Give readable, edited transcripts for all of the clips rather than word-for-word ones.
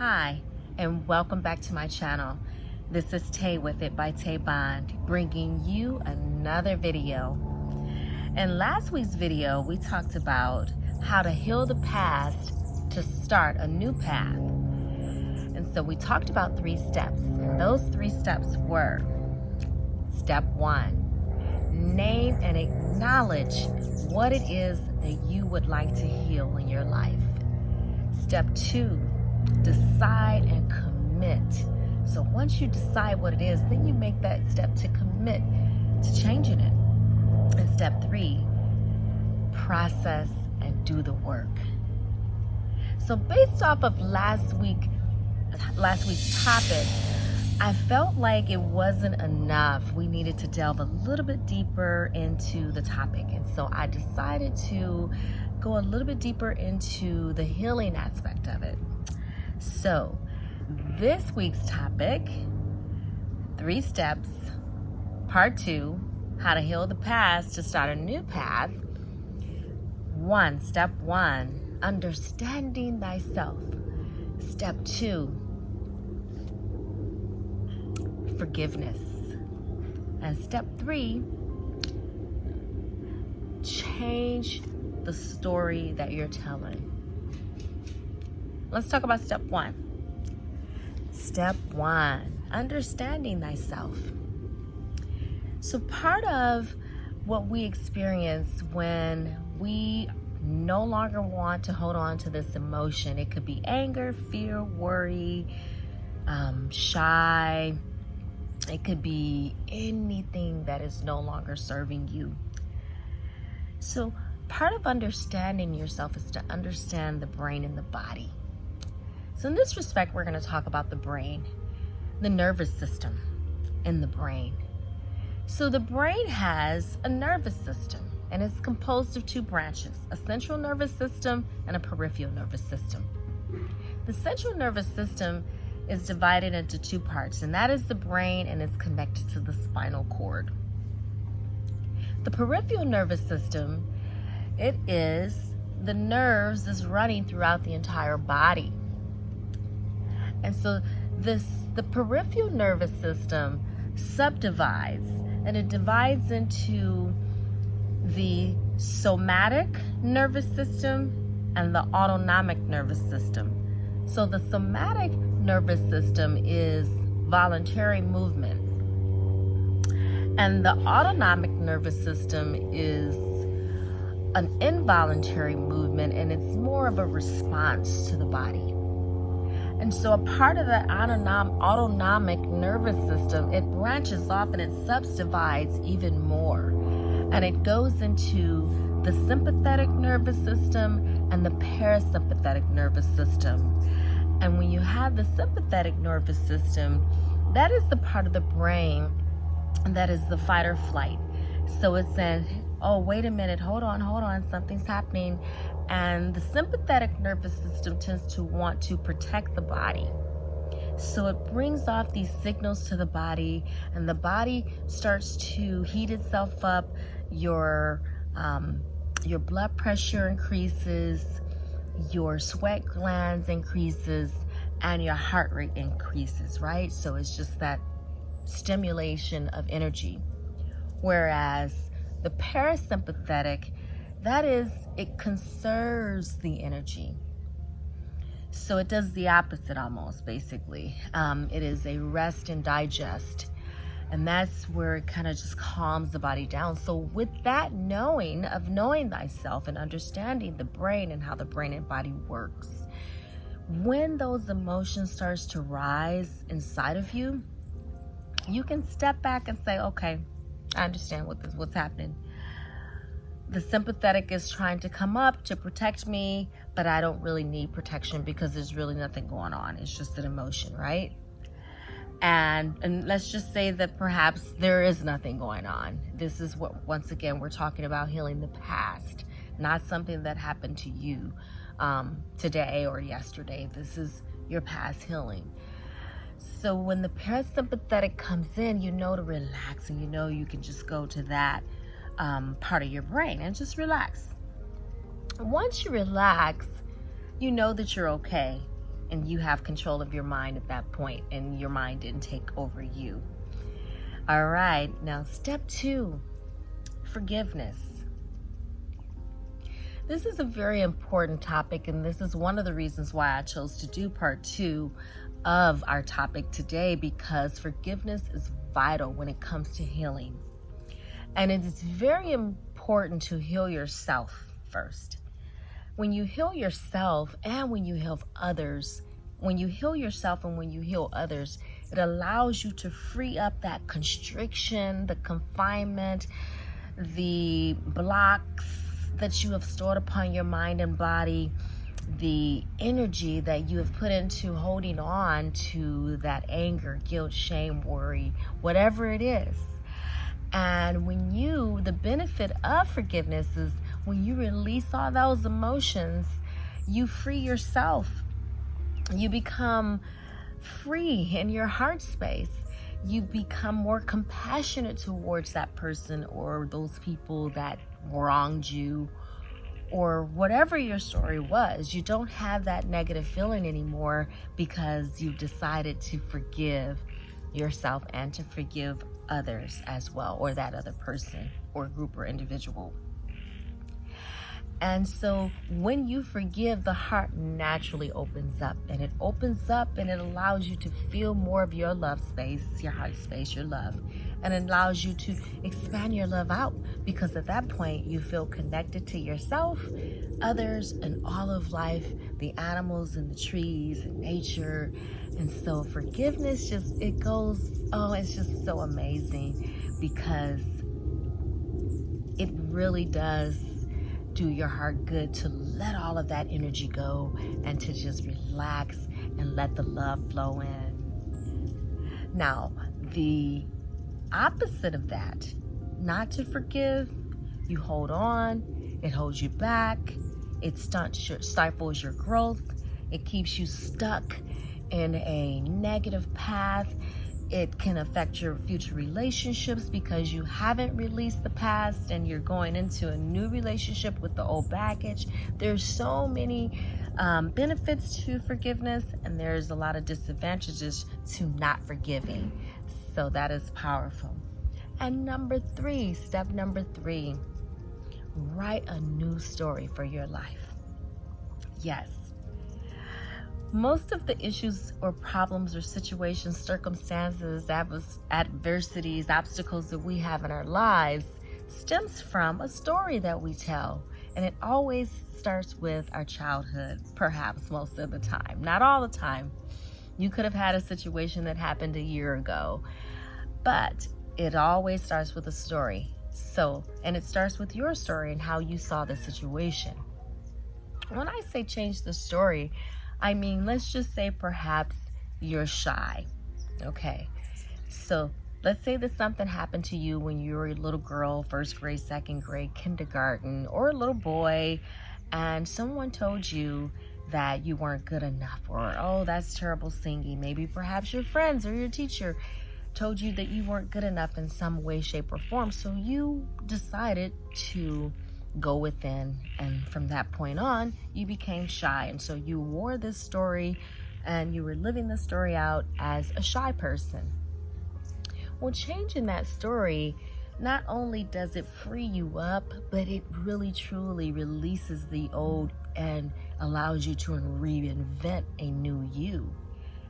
Hi, and welcome back to my channel. This is Tay with It by TaeBond, bringing you another video. In last week's video, we talked about how to heal the past to start a new path. And so we talked about 3 steps, and those 3 steps were: step 1, name and acknowledge what it is that you would like to heal in your life. Step 2, decide and commit. So once you decide what it is, then you make that step to commit to changing it. And step 3, process and do the work. So based off of last week's topic, I felt like it wasn't enough. We needed to delve a little bit deeper into the topic. And so I decided to go a little bit deeper into the healing aspect of it. So this week's topic, 3 steps, part 2, how to heal the past to start a new path. Step 1, understanding thyself. Step 2, forgiveness. And step 3, change the story that you're telling. Let's talk about step 1. Step 1, understanding thyself. So part of what we experience when we no longer want to hold on to this emotion, it could be anger, fear, worry, shy, it could be anything that is no longer serving you. So part of understanding yourself is to understand the brain and the body. So in this respect, we're going to talk about the brain, the nervous system, and the brain. So the brain has a nervous system, and it's composed of 2 branches, a central nervous system and a peripheral nervous system. The central nervous system is divided into 2 parts, and that is the brain, and it's connected to the spinal cord. The peripheral nervous system, it is the nerves that's running throughout the entire body. And so the peripheral nervous system subdivides, and it divides into the somatic nervous system and the autonomic nervous system. So the somatic nervous system is voluntary movement, and the autonomic nervous system is an involuntary movement, and it's more of a response to the body. And so a part of the autonomic nervous system, it branches off and it subdivides even more. And it goes into the sympathetic nervous system and the parasympathetic nervous system. And when you have the sympathetic nervous system, that is the part of the brain that is the fight or flight. So it's saying, oh, wait a minute, hold on, something's happening. And the sympathetic nervous system tends to want to protect the body. So it brings off these signals to the body, and the body starts to heat itself up. Your blood pressure increases, your sweat glands increases, and your heart rate increases, right? So it's just that stimulation of energy. Whereas the parasympathetic, that is, it conserves the energy. So it does the opposite almost, basically. It is a rest and digest. And that's where it kind of just calms the body down. So with that knowing thyself and understanding the brain and how the brain and body works, when those emotions starts to rise inside of you, you can step back and say, okay, I understand what's happening. The sympathetic is trying to come up to protect me, but I don't really need protection because there's really nothing going on. It's just an emotion, right? And let's just say that perhaps there is nothing going on. This is what, once again, we're talking about healing the past, not something that happened to you today or yesterday. This is your past healing. So when the parasympathetic comes in, you know to relax, and you know you can just go to that part of your brain and just relax. Once you relax, you know that you're okay. and you have control of your mind at that point, and your mind didn't take over you. All right, now step 2, forgiveness. This is a very important topic, and this is one of the reasons why I chose to do part 2 of our topic today, because forgiveness is vital when it comes to healing. And it is very important to heal yourself first. When you heal yourself and when you heal others, when you heal yourself and when you heal others, it allows you to free up that constriction, the confinement, the blocks that you have stored upon your mind and body, the energy that you have put into holding on to that anger, guilt, shame, worry, whatever it is. And the benefit of forgiveness is when you release all those emotions, you free yourself. You become free in your heart space. You become more compassionate towards that person or those people that wronged you, or whatever your story was. You don't have that negative feeling anymore because you've decided to forgive yourself and to forgive others as well, or that other person or group or individual. And so when you forgive, the heart naturally opens up, and it opens up and it allows you to feel more of your love space, your heart space, your love, and it allows you to expand your love out, because at that point you feel connected to yourself, others, and all of life, the animals and the trees and nature. And so forgiveness it's just so amazing, because it really does do your heart good to let all of that energy go and to just relax and let the love flow in. Now, the opposite of that, not to forgive, you hold on, it holds you back, it stifles your growth, it keeps you stuck in a negative path. It can affect your future relationships because you haven't released the past and you're going into a new relationship with the old baggage. There's so many benefits to forgiveness, and there's a lot of disadvantages to not forgiving. So that is powerful. And step number 3, write a new story for your life. Yes. Most of the issues or problems or situations, circumstances, adversities, obstacles that we have in our lives stems from a story that we tell. And it always starts with our childhood, perhaps most of the time. Not all the time. You could have had a situation that happened a year ago, but it always starts with a story. And it starts with your story and how you saw the situation. When I say change the story, I mean, let's just say perhaps you're shy, okay? So let's say that something happened to you when you were a little girl, first grade, second grade, kindergarten, or a little boy, and someone told you that you weren't good enough, or, oh, that's terrible singing. Maybe perhaps your friends or your teacher told you that you weren't good enough in some way, shape, or form. So you decided to go within, and from that point on you became shy, and so you wore this story and you were living the story out as a shy person. Well, changing that story, not only does it free you up, but it really truly releases the old and allows you to reinvent a new you.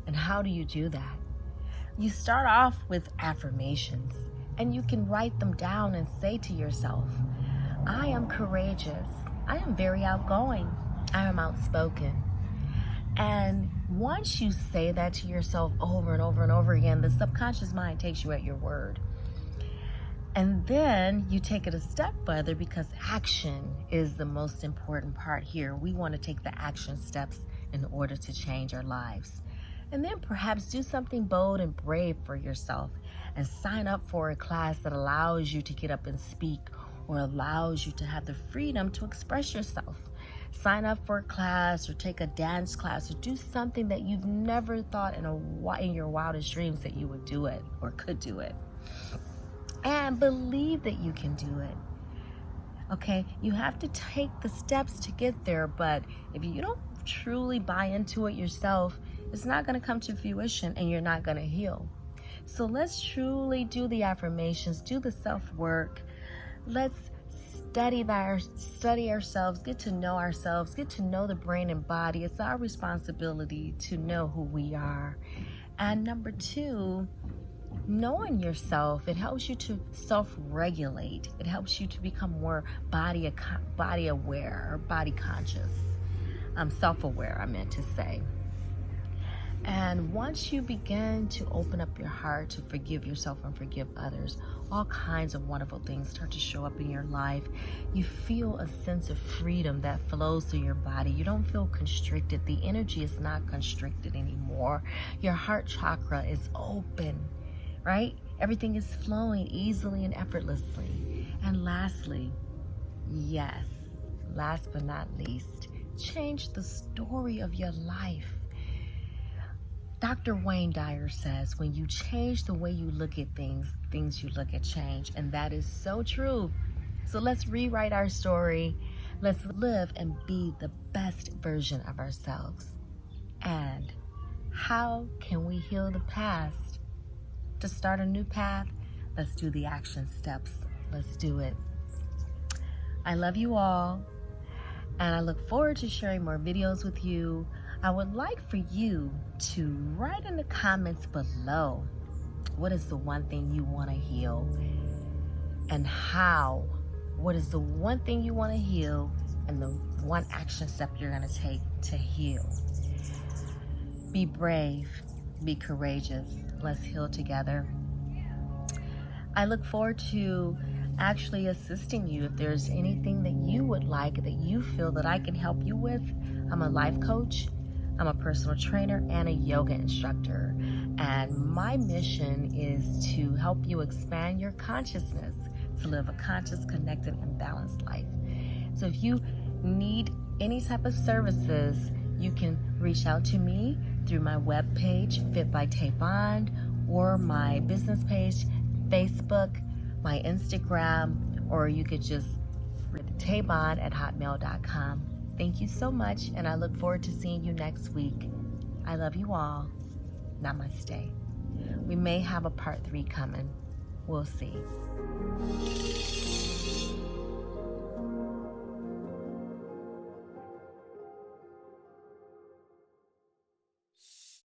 And how do you do that? You start off with affirmations, and you can write them down and say to yourself, I am courageous. I am very outgoing. I am outspoken. And once you say that to yourself over and over and over again, the subconscious mind takes you at your word. And then you take it a step further, because action is the most important part here. We want to take the action steps in order to change our lives. And then perhaps do something bold and brave for yourself and sign up for a class that allows you to get up and speak, or allows you to have the freedom to express yourself. Sign up for a class, or take a dance class, or do something that you've never thought in your wildest dreams that you would do it or could do it. And believe that you can do it. Okay, you have to take the steps to get there, but if you don't truly buy into it yourself, it's not going to come to fruition and you're not going to heal. So let's truly do the affirmations, do the self-work. Let's study ourselves, get to know ourselves, get to know the brain and body. It's our responsibility to know who we are. And number 2, knowing yourself, it helps you to self-regulate. It helps you to become more body aware or body conscious. Self-aware, I meant to say. And once you begin to open up your heart to forgive yourself and forgive others, all kinds of wonderful things start to show up in your life. You feel a sense of freedom that flows through your body. You don't feel constricted. The energy is not constricted anymore. Your heart chakra is open, right? Everything is flowing easily and effortlessly. And lastly, yes, last but not least, change the story of your life. Dr. Wayne Dyer says, when you change the way you look at things, things you look at change. And that is so true. So let's rewrite our story. Let's live and be the best version of ourselves. And how can we heal the past? To start a new path, let's do the action steps. Let's do it. I love you all, and I look forward to sharing more videos with you. I would like for you to write in the comments below, what is the one thing you want to heal, and how? What is the one thing you want to heal, and the one action step you're going to take to heal? Be brave, be courageous. Let's heal together. I look forward to actually assisting you. If there's anything that you would like, that you feel that I can help you with, I'm a life coach, I'm a personal trainer, and a yoga instructor. And my mission is to help you expand your consciousness to live a conscious, connected, and balanced life. So if you need any type of services, you can reach out to me through my webpage, Fit by TaeBond, or my business page, Facebook, my Instagram, or you could just TaeBond@hotmail.com. Thank you so much, and I look forward to seeing you next week. I love you all. Namaste. We may have a part 3 coming. We'll see.